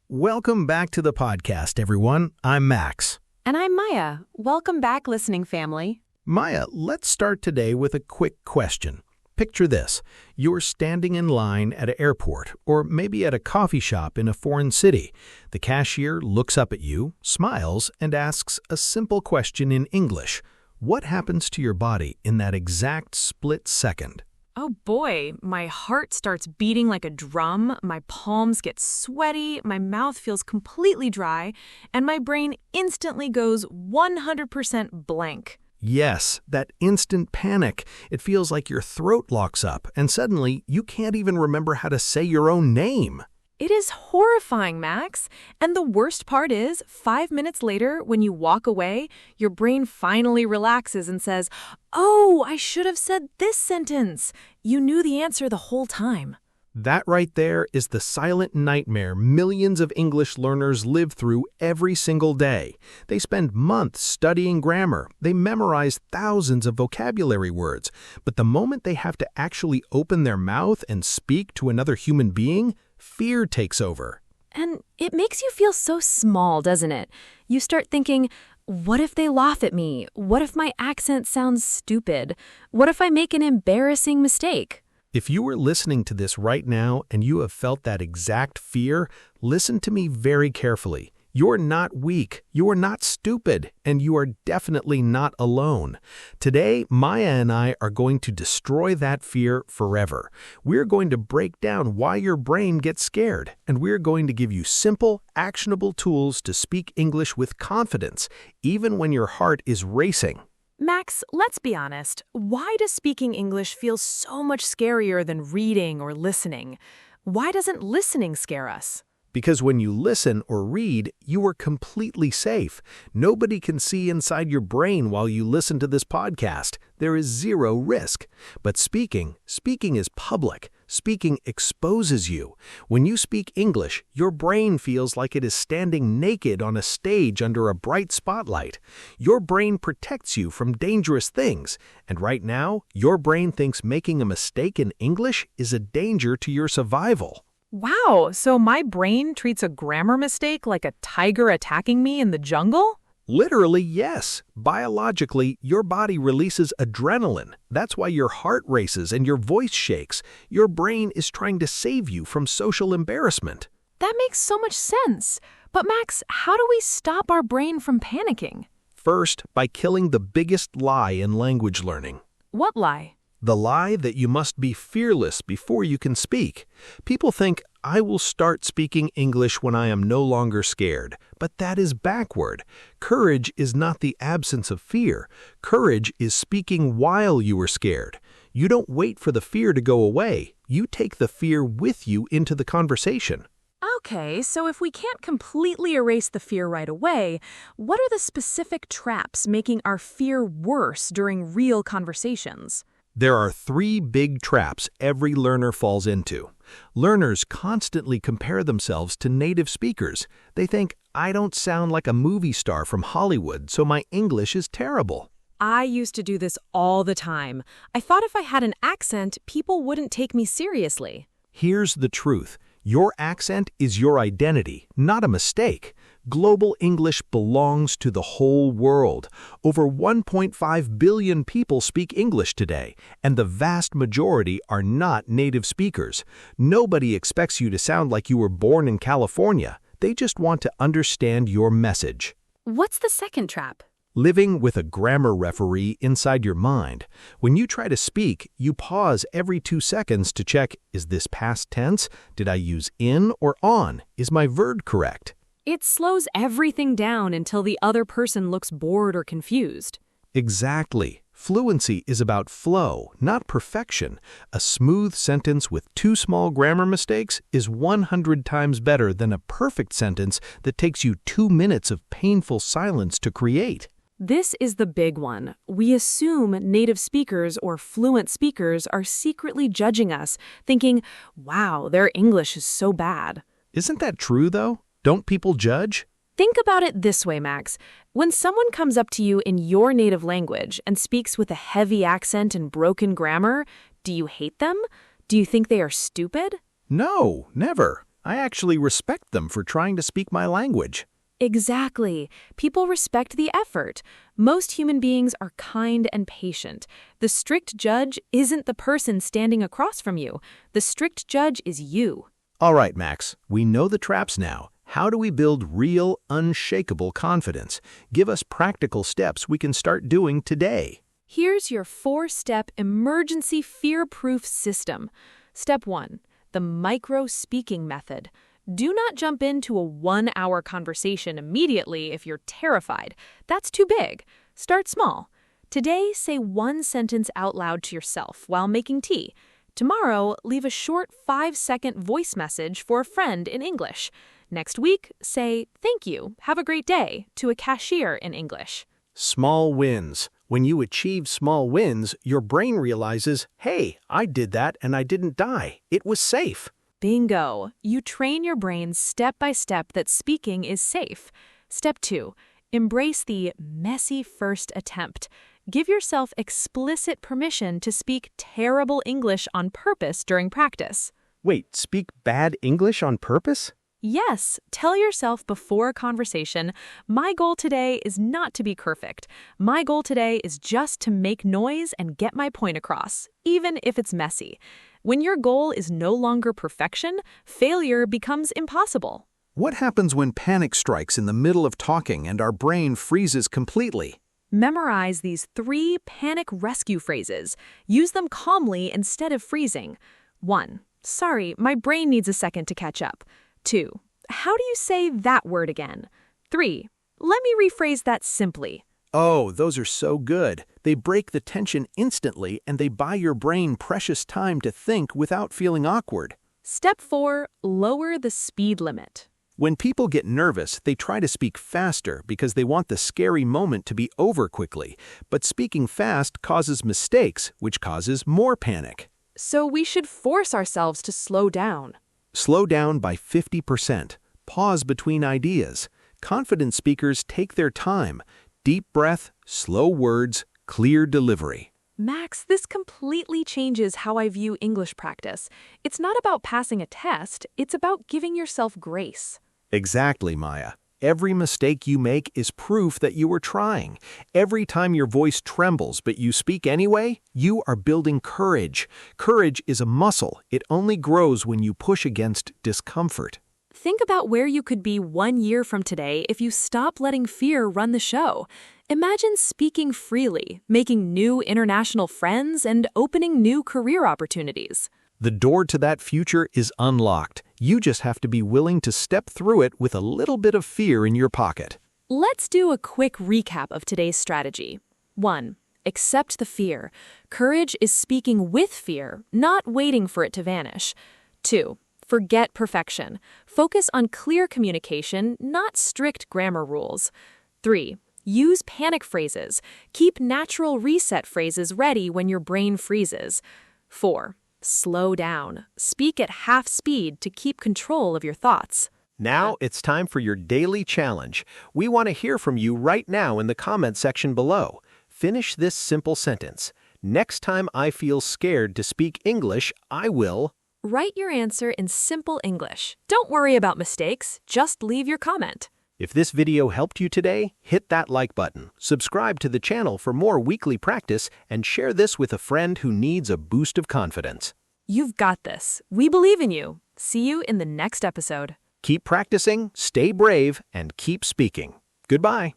Welcome back to the podcast, everyone. I'm Max. And I'm Maya. Welcome back, listening family. Maya, let's start today with a quick question. Picture this. You're standing in line at an airport or maybe at a coffee shop in a foreign city. The cashier looks up at you, smiles, and asks a simple question in English. What happens to your body in that exact split second? Oh boy, my heart starts beating like a drum, my palms get sweaty, my mouth feels completely dry, and my brain instantly goes 100% blank. Yes, that instant panic. It feels like your throat locks up, and suddenly you can't even remember how to say your own name. It is horrifying, Max. And the worst part is, 5 minutes later, when you walk away, your brain finally relaxes and says, "Oh, I should have said this sentence." You knew the answer the whole time. That right there is the silent nightmare millions of English learners live through every single day. They spend months studying grammar. They memorize thousands of vocabulary words. But the moment they have to actually open their mouth and speak to another human being, fear takes over. And it makes you feel so small, doesn't it? You start thinking, what if they laugh at me? What if my accent sounds stupid? What if I make an embarrassing mistake? If you are listening to this right now and you have felt that exact fear, listen to me very carefully. You're not weak, you are not stupid, and you are definitely not alone. Today, Maya and I are going to destroy that fear forever. We're going to break down why your brain gets scared, and we're going to give you simple, actionable tools to speak English with confidence, even when your heart is racing. Max, let's be honest. Why does speaking English feel so much scarier than reading or listening? Why doesn't listening scare us? Because when you listen or read, you are completely safe. Nobody can see inside your brain while you listen to this podcast. There is zero risk. But speaking is public. Speaking exposes you. When you speak English, your brain feels like it is standing naked on a stage under a bright spotlight. Your brain protects you from dangerous things. And right now, your brain thinks making a mistake in English is a danger to your survival. Wow, so my brain treats a grammar mistake like a tiger attacking me in the jungle? Literally, yes. Biologically, your body releases adrenaline. That's why your heart races and your voice shakes. Your brain is trying to save you from social embarrassment. That makes so much sense. But Max, how do we stop our brain from panicking? First, by killing the biggest lie in language learning. What lie? The lie that you must be fearless before you can speak. People think, I will start speaking English when I am no longer scared. But that is backward. Courage is not the absence of fear. Courage is speaking while you are scared. You don't wait for the fear to go away. You take the fear with you into the conversation. Okay, so if we can't completely erase the fear right away, what are the specific traps making our fear worse during real conversations? There are 3 big traps every learner falls into. Learners constantly compare themselves to native speakers. They think, I don't sound like a movie star from Hollywood, so my English is terrible. I used to do this all the time. I thought if I had an accent, people wouldn't take me seriously. Here's the truth. Your accent is your identity, not a mistake. Global English belongs to the whole world. Over 1.5 billion people speak English today, and the vast majority are not native speakers. Nobody expects you to sound like you were born in California. They just want to understand your message. What's the second trap? Living with a grammar referee inside your mind. When you try to speak, you pause every 2 seconds to check, is this past tense? Did I use in or on? Is my verb correct? It slows everything down until the other person looks bored or confused. Exactly. Fluency is about flow, not perfection. A smooth sentence with 2 small grammar mistakes is 100 times better than a perfect sentence that takes you 2 minutes of painful silence to create. This is the big one. We assume native speakers or fluent speakers are secretly judging us, thinking, wow, their English is so bad. Isn't that true, though? Don't people judge? Think about it this way, Max. When someone comes up to you in your native language and speaks with a heavy accent and broken grammar, do you hate them? Do you think they are stupid? No, never. I actually respect them for trying to speak my language. Exactly. People respect the effort. Most human beings are kind and patient. The strict judge isn't the person standing across from you. The strict judge is you. All right, Max, we know the traps now. How do we build real, unshakable confidence? Give us practical steps we can start doing today. Here's your 4-step emergency fear-proof system. Step 1, the micro-speaking method. Do not jump into a 1-hour conversation immediately if you're terrified. That's too big. Start small. Today, say 1 sentence out loud to yourself while making tea. Tomorrow, leave a short 5-second voice message for a friend in English. Next week, say, "Thank you, have a great day," to a cashier in English. Small wins. When you achieve small wins, your brain realizes, hey, I did that and I didn't die. It was safe. Bingo! You train your brain step by step that speaking is safe. Step 2, embrace the messy first attempt. Give yourself explicit permission to speak terrible English on purpose during practice. Wait, speak bad English on purpose? Yes, tell yourself before a conversation, my goal today is not to be perfect. My goal today is just to make noise and get my point across, even if it's messy. When your goal is no longer perfection, failure becomes impossible. What happens when panic strikes in the middle of talking and our brain freezes completely? Memorize these 3 panic rescue phrases. Use them calmly instead of freezing. 1. Sorry, my brain needs a second to catch up. 2. How do you say that word again? 3. Let me rephrase that simply. Oh, those are so good. They break the tension instantly and they buy your brain precious time to think without feeling awkward. Step 4. Lower the speed limit. When people get nervous, they try to speak faster because they want the scary moment to be over quickly. But speaking fast causes mistakes, which causes more panic. So we should force ourselves to slow down. Slow down by 50%. Pause between ideas. Confident speakers take their time. Deep breath, slow words, clear delivery. Max, this completely changes how I view English practice. It's not about passing a test, it's about giving yourself grace. Exactly, Maya. Every mistake you make is proof that you were trying. Every time your voice trembles but you speak anyway, you are building courage. Courage is a muscle. It only grows when you push against discomfort. Think about where you could be 1 year from today if you stop letting fear run the show. Imagine speaking freely, making new international friends, and opening new career opportunities. The door to that future is unlocked. You just have to be willing to step through it with a little bit of fear in your pocket. Let's do a quick recap of today's strategy. 1. Accept the fear. Courage is speaking with fear, not waiting for it to vanish. 2. Forget perfection. Focus on clear communication, not strict grammar rules. 3. Use panic phrases. Keep natural reset phrases ready when your brain freezes. 4. Slow down. Speak at half speed to keep control of your thoughts. Now it's time for your daily challenge. We want to hear from you right now in the comment section below. Finish this simple sentence. Next time I feel scared to speak English, I will... Write your answer in simple English. Don't worry about mistakes, just leave your comment. If this video helped you today, hit that like button, subscribe to the channel for more weekly practice, and share this with a friend who needs a boost of confidence. You've got this. We believe in you. See you in the next episode. Keep practicing, stay brave, and keep speaking. Goodbye.